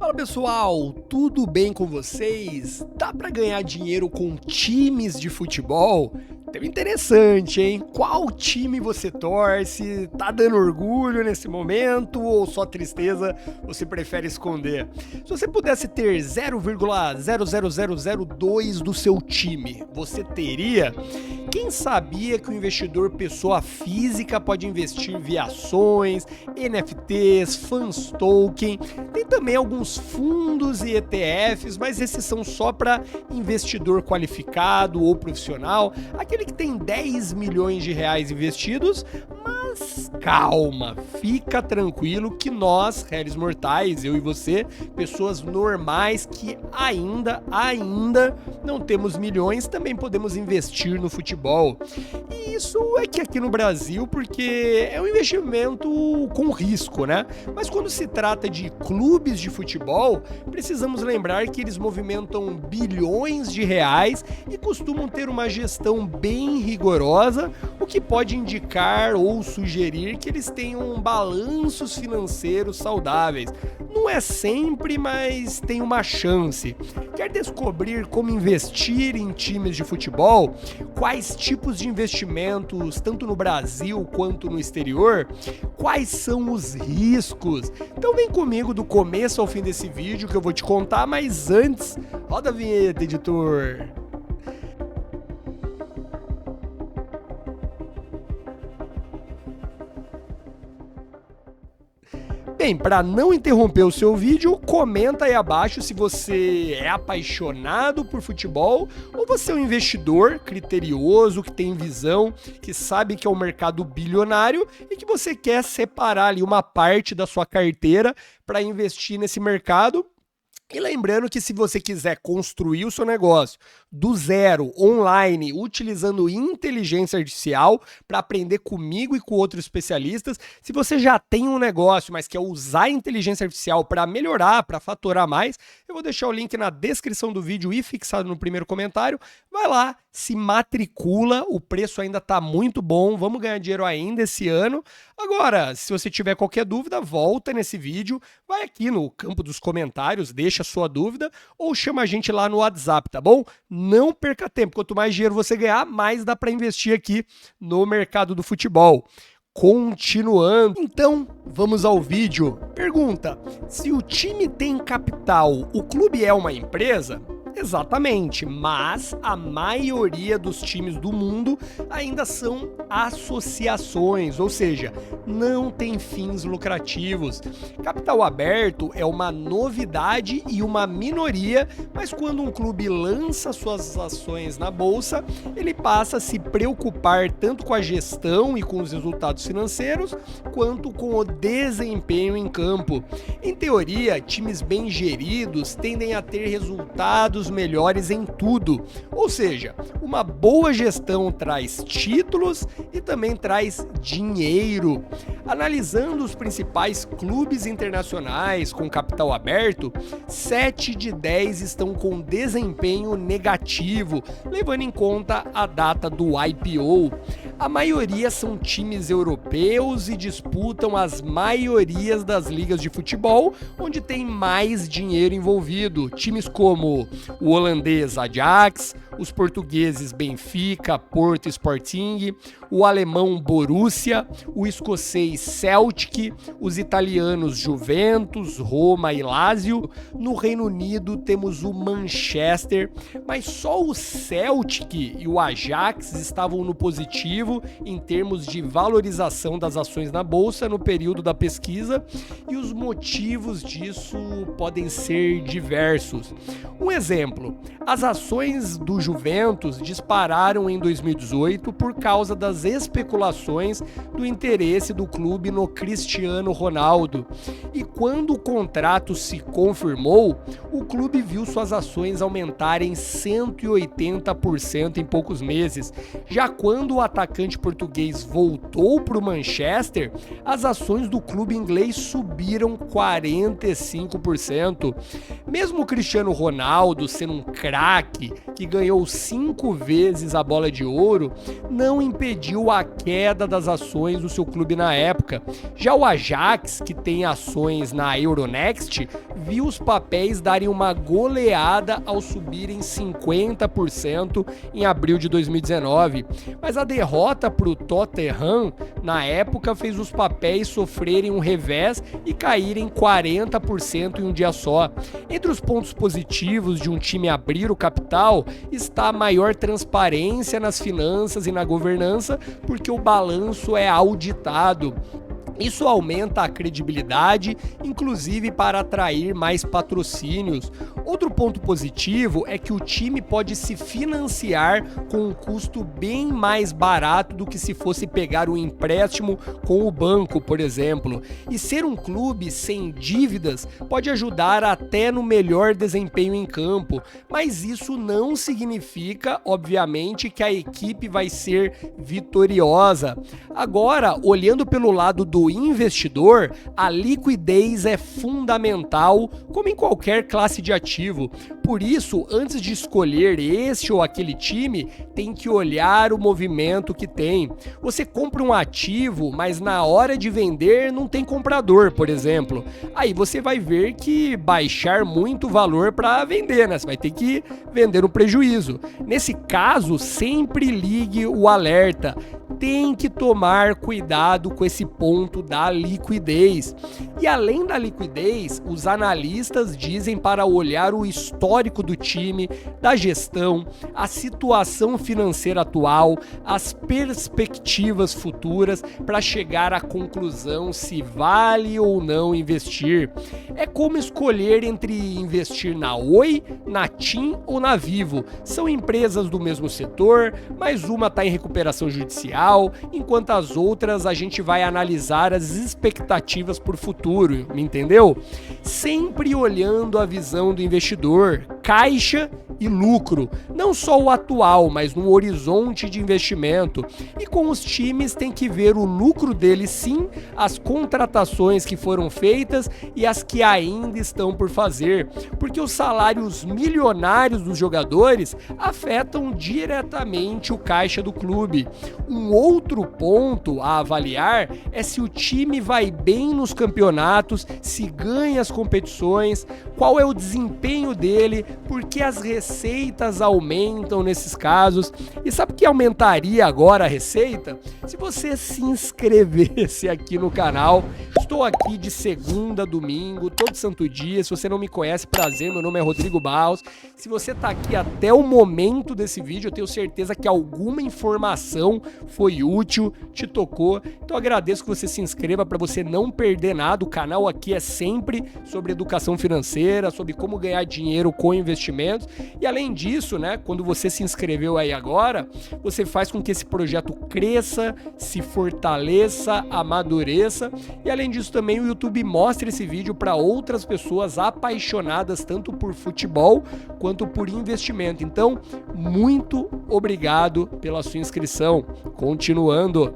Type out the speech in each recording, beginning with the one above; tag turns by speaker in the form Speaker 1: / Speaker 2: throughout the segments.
Speaker 1: Fala pessoal, tudo bem com vocês? Dá pra ganhar dinheiro com times de futebol? Tema interessante, hein? Qual time você torce? Tá dando orgulho nesse momento ou só tristeza você prefere esconder? Se você pudesse ter 0,00002 do seu time, você teria? Quem sabia que o investidor pessoa física pode investir via ações, NFTs, fãs token? Tem também alguns fundos e ETFs, mas esses são só para investidor qualificado ou profissional, aquele que tem 10 milhões de reais investidos, mas calma, fica tranquilo que nós, réis mortais, eu e você, pessoas normais que ainda não temos milhões, também podemos investir no futebol. E isso é que aqui no Brasil, porque é um investimento com risco, né? Mas quando se trata de clubes de futebol, precisamos lembrar que eles movimentam bilhões de reais e costumam ter uma gestão bem rigorosa, o que pode indicar ou sugerir que eles tenham balanços financeiros saudáveis. Não é sempre, mas tem uma chance. Quer descobrir como investir em times de futebol? Quais tipos de investimentos, tanto no Brasil quanto no exterior? Quais são os riscos? Então vem comigo do começo ao fim desse vídeo que eu vou te contar, mas antes, roda a vinheta, editor! Bem, para não interromper o seu vídeo, comenta aí abaixo se você é apaixonado por futebol ou você é um investidor criterioso, que tem visão, que sabe que é um mercado bilionário e que você quer separar ali uma parte da sua carteira para investir nesse mercado. E lembrando que se você quiser construir o seu negócio do zero, online, utilizando inteligência artificial para aprender comigo e com outros especialistas, se você já tem um negócio, mas quer usar a inteligência artificial para melhorar, para faturar mais, eu vou deixar o link na descrição do vídeo e fixado no primeiro comentário. Vai lá, se matricula, o preço ainda está muito bom, vamos ganhar dinheiro ainda esse ano. Agora, se você tiver qualquer dúvida, volta nesse vídeo, vai aqui no campo dos comentários, deixa a sua dúvida ou chama a gente lá no WhatsApp, tá bom? Não perca tempo, quanto mais dinheiro você ganhar, mais dá para investir aqui no mercado do futebol. Continuando, então vamos ao vídeo. Pergunta: se o time tem capital, o clube é uma empresa? Exatamente, mas a maioria dos times do mundo ainda são associações, ou seja, não tem fins lucrativos. Capital aberto é uma novidade e uma minoria, mas quando um clube lança suas ações na bolsa, ele passa a se preocupar tanto com a gestão e com os resultados financeiros, quanto com o desempenho em campo. Em teoria, times bem geridos tendem a ter resultados melhores em tudo, ou seja, uma boa gestão traz títulos e também traz dinheiro. Analisando os principais clubes internacionais com capital aberto, 7 de 10 estão com desempenho negativo, levando em conta a data do IPO. A maioria são times europeus e disputam as maiorias das ligas de futebol, onde tem mais dinheiro envolvido. Times como o holandês Ajax, os portugueses Benfica, Porto e Sporting, o alemão Borussia, o escocês Celtic, os italianos Juventus, Roma e Lazio. No Reino Unido temos o Manchester, mas só o Celtic e o Ajax estavam no positivo em termos de valorização das ações na bolsa no período da pesquisa, e os motivos disso podem ser diversos. Um exemplo: as ações do Juventus dispararam em 2018 por causa das especulações do interesse do clube no Cristiano Ronaldo. E quando o contrato se confirmou, o clube viu suas ações aumentarem 180% em poucos meses. Já quando o atacante atacante português voltou para o Manchester, as ações do clube inglês subiram 45%. Mesmo o Cristiano Ronaldo sendo um craque que ganhou 5 vezes a bola de ouro, não impediu a queda das ações do seu clube na época. Já o Ajax, que tem ações na Euronext, viu os papéis darem uma goleada ao subirem 50% em abril de 2019. Mas a derrota para o Tottenham, na época, fez os papéis sofrerem um revés e caírem 40% em um dia só. Entre os pontos positivos de um time abrir o capital está a maior transparência nas finanças e na governança, porque o balanço é auditado. Isso aumenta a credibilidade, inclusive para atrair mais patrocínios. Outro ponto positivo é que o time pode se financiar com um custo bem mais barato do que se fosse pegar um empréstimo com o banco, por exemplo. E ser um clube sem dívidas pode ajudar até no melhor desempenho em campo, mas isso não significa, obviamente, que a equipe vai ser vitoriosa. Agora, olhando pelo lado do investidor, a liquidez é fundamental, como em qualquer classe de ativo. Por isso, antes de escolher este ou aquele time, tem que olhar o movimento que tem. Você compra um ativo, mas na hora de vender não tem comprador, por exemplo. Aí você vai ver que baixar muito o valor para vender, né? Você vai ter que vender no prejuízo. Nesse caso, sempre ligue o alerta. Tem que tomar cuidado com esse ponto da liquidez. E além da liquidez, os analistas dizem para olhar o histórico do time, da gestão, a situação financeira atual, as perspectivas futuras para chegar à conclusão se vale ou não investir. É como escolher entre investir na Oi, na TIM ou na Vivo. São empresas do mesmo setor, mas uma está em recuperação judicial, enquanto as outras a gente vai analisar as expectativas por futuro, me entendeu? Sempre olhando a visão do investidor, caixa e lucro, não só o atual, mas no horizonte de investimento. E com os times tem que ver o lucro deles sim, as contratações que foram feitas e as que ainda estão por fazer, porque os salários milionários dos jogadores afetam diretamente o caixa do clube. Um outro ponto a avaliar é se o time vai bem nos campeonatos, se ganha as competições, qual é o desempenho dele, porque as receitas aumentam nesses casos. E sabe o que aumentaria agora a receita? Se você se inscrevesse aqui no canal. Estou aqui de segunda a domingo, todo santo dia. Se você não me conhece, prazer, meu nome é Rodrigo Barros. Se você está aqui até o momento desse vídeo, eu tenho certeza que alguma informação foi útil, te tocou. Então agradeço que você se inscreva para você não perder nada. O canal aqui é sempre sobre educação financeira, sobre como ganhar dinheiro com investimentos. E além disso, né, quando você se inscreveu aí agora, você faz com que esse projeto cresça, se fortaleça, amadureça. E além disso também o YouTube mostra esse vídeo para outras pessoas apaixonadas tanto por futebol quanto por investimento. Então, muito obrigado pela sua inscrição. Continuando.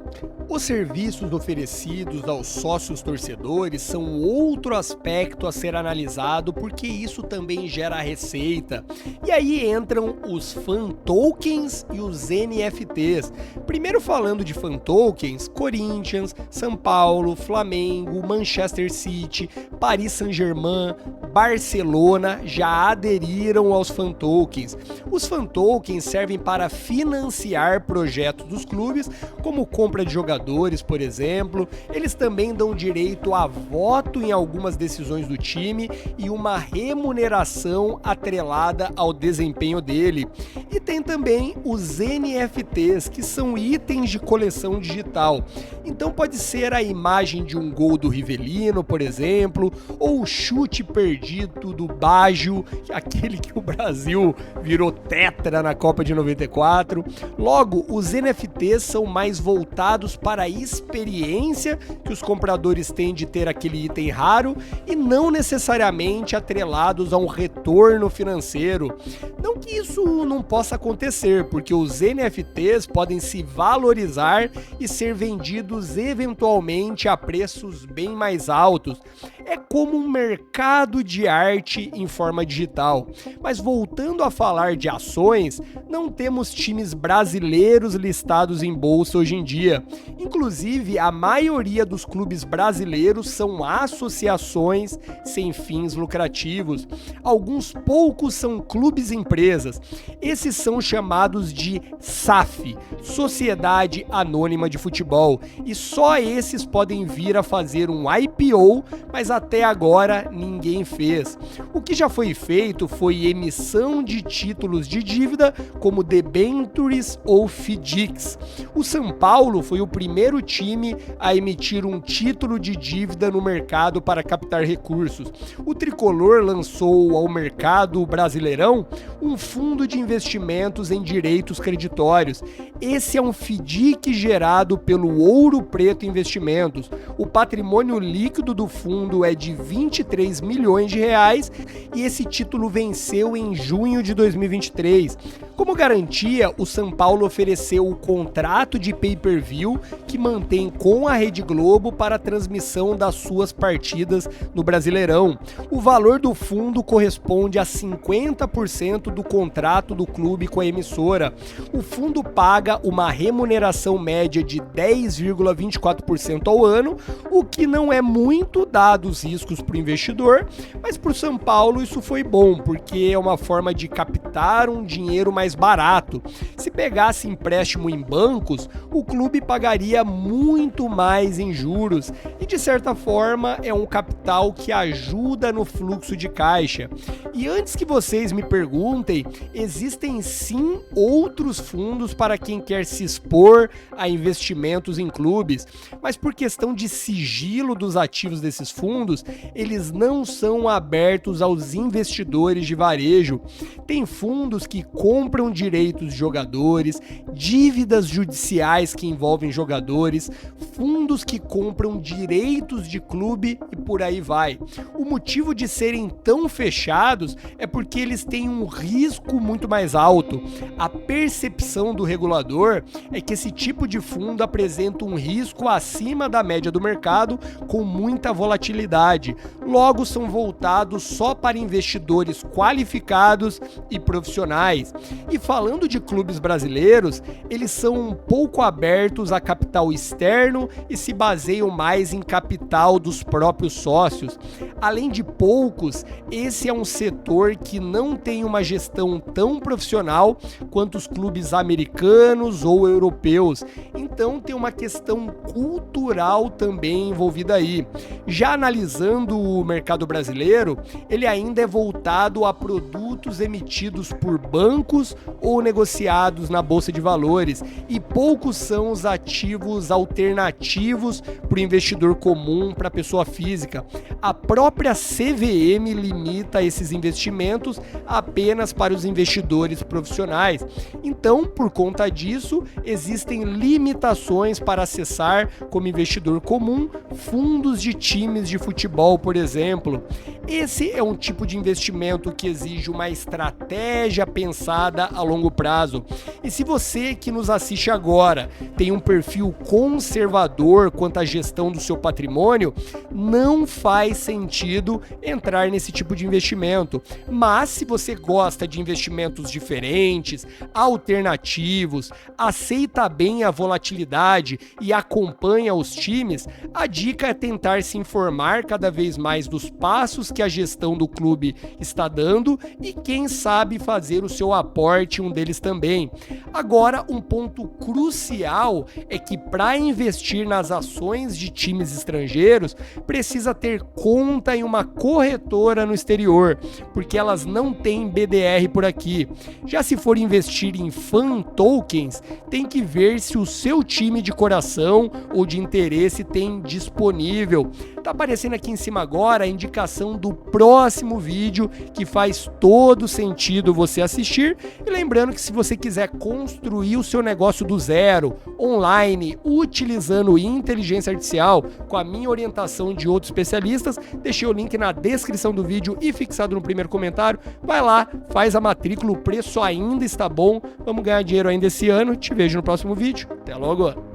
Speaker 1: Os serviços oferecidos aos sócios torcedores são outro aspecto a ser analisado, porque isso também gera receita. E aí entram os fan tokens e os NFTs. Primeiro falando de fan tokens, Corinthians, São Paulo, Flamengo, Manchester City, Paris Saint-Germain, Barcelona já aderiram aos fan tokens. Os fan tokens servem para financiar projetos dos clubes, como compra de jogadores, por exemplo. Eles também dão direito a voto em algumas decisões do time e uma remuneração atrelada ao desempenho dele. E tem também os NFTs, que são itens de coleção digital. Então pode ser a imagem de um gol do Rivelino, por exemplo, ou o chute perdido do Baggio, aquele que o Brasil virou tetra na Copa de 94. Logo, os NFTs são mais voltados para a experiência que os compradores têm de ter aquele item raro e não necessariamente atrelados a um retorno financeiro. Não que isso não possa possa acontecer, porque os NFTs podem se valorizar e ser vendidos eventualmente a preços bem mais altos. É como um mercado de arte em forma digital. Mas voltando a falar de ações, não temos times brasileiros listados em bolsa hoje em dia. Inclusive, a maioria dos clubes brasileiros são associações sem fins lucrativos. Alguns poucos são clubes-empresas. Esses são chamados de SAF, Sociedade Anônima de Futebol, e só esses podem vir a fazer um IPO, mas até agora ninguém fez. O que já foi feito foi emissão de títulos de dívida como debentures ou FDICs. O São Paulo foi o primeiro time a emitir um título de dívida no mercado para captar recursos. O Tricolor lançou ao mercado Brasileirão um fundo de investimentos em direitos creditórios. Esse é um FDIC gerado pelo Ouro Preto Investimentos. O patrimônio líquido do fundo é de 23 milhões de reais e esse título venceu em junho de 2023. Como garantia, o São Paulo ofereceu o contrato de pay-per-view que mantém com a Rede Globo para a transmissão das suas partidas no Brasileirão. O valor do fundo corresponde a 50% do contrato do clube com a emissora. O fundo paga uma remuneração média de 10,24% ao ano, o que não é muito dado os riscos para o investidor, mas para o São Paulo isso foi bom, porque é uma forma de captar um dinheiro mais barato. Se pegasse empréstimo em bancos, o clube pagaria muito mais em juros e, de certa forma, é um capital que ajuda no fluxo de caixa. E antes que vocês me perguntem, existem sim outros fundos para quem quer se expor a investimentos em clubes, mas por questão de sigilo dos ativos desses fundos, eles não são abertos aos investidores de varejo. Tem fundos que compram direitos de jogadores, dívidas judiciais que envolvem jogadores, fundos que compram direitos de clube e por aí vai. O motivo de serem tão fechados é porque eles têm um risco muito mais alto. A percepção do regulador é que esse tipo de fundo apresenta um risco acima da média do mercado, com muita volatilidade. Logo, são voltados só para investidores qualificados e profissionais. E falando de clubes brasileiros, eles são um pouco abertos a capital externo e se baseiam mais em capital dos próprios sócios. Além de poucos, esse é um setor que não tem uma gestão tão profissional quanto os clubes americanos ou europeus. Então tem uma questão cultural também envolvida aí. Já analisando o mercado brasileiro, ele ainda é voltado a produtos emitidos por bancos ou negociados na Bolsa de Valores, e poucos são os ativos alternativos para o investidor comum, para a pessoa física. A própria CVM limita esses investimentos apenas para os investidores profissionais. Então, por conta disso, existem limitações para acessar, como investidor comum, fundos de times de futebol, por exemplo. Esse é um tipo de investimento que exige uma estratégia pensada a longo prazo. E se você que nos assiste agora tem um perfil conservador quanto à gestão do seu patrimônio, não faz sentido entrar nesse tipo de investimento. Mas se você gosta de investimentos diferentes, alternativos, aceita bem a volatilidade e acompanha os times, a dica é tentar se informar cada vez mais dos passos que a gestão do clube está dando e, quem sabe, fazer o seu aporte em um deles também. Agora, um ponto crucial é que para investir nas ações de times estrangeiros, precisa ter conta em uma corretora no exterior, porque elas não têm BDR por aqui. Já se for investir em fan tokens, tem que ver se o seu time de coração ou de interesse tem disponível. Tá aparecendo aqui em cima agora a indicação do próximo vídeo, que faz todo sentido você assistir, E lembrando que se você quiser construir o seu negócio do zero, online, utilizando inteligência artificial, com a minha orientação de outros especialistas, deixei o link na descrição do vídeo e fixado no primeiro comentário. Vai lá, faz a matrícula, o preço ainda está bom, vamos ganhar dinheiro ainda esse ano. Te vejo no próximo vídeo. Até logo!